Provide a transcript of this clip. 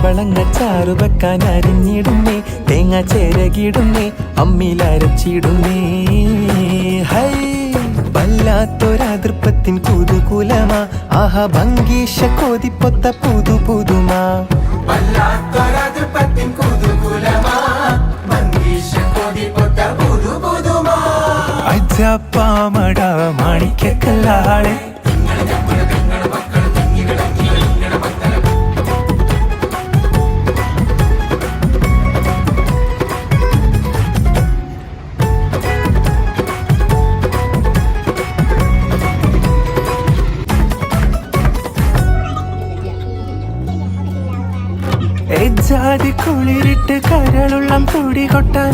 കവളങ്ങച്ചാറു വെക്കാൻ അരിഞ്ഞിടുന്നേ, തേങ്ങ ചേരകിടുന്നേ, അമ്മിലരച്ചിടുന്നേ. ഹൈ വല്ലാത്തൊരതൃപ്പത്തിൻ കുതുകുലമാ, ആഹാ ഭംഗീഷ കോതിപ്പൊത്ത പുതു പുതുമാ. വല്ലാത്തൊരതൃപ്പത്തിൻ കുതുകുലമാ, ഭംഗീഷ കോതിപ്പൊത്ത പുതു പുതുമാ. അജപ്പാമട മാണിക്കല്ലാളെ ജാതി കുളിരിട്ട് കരളുള്ളം തുടി കൊട്ടാൻ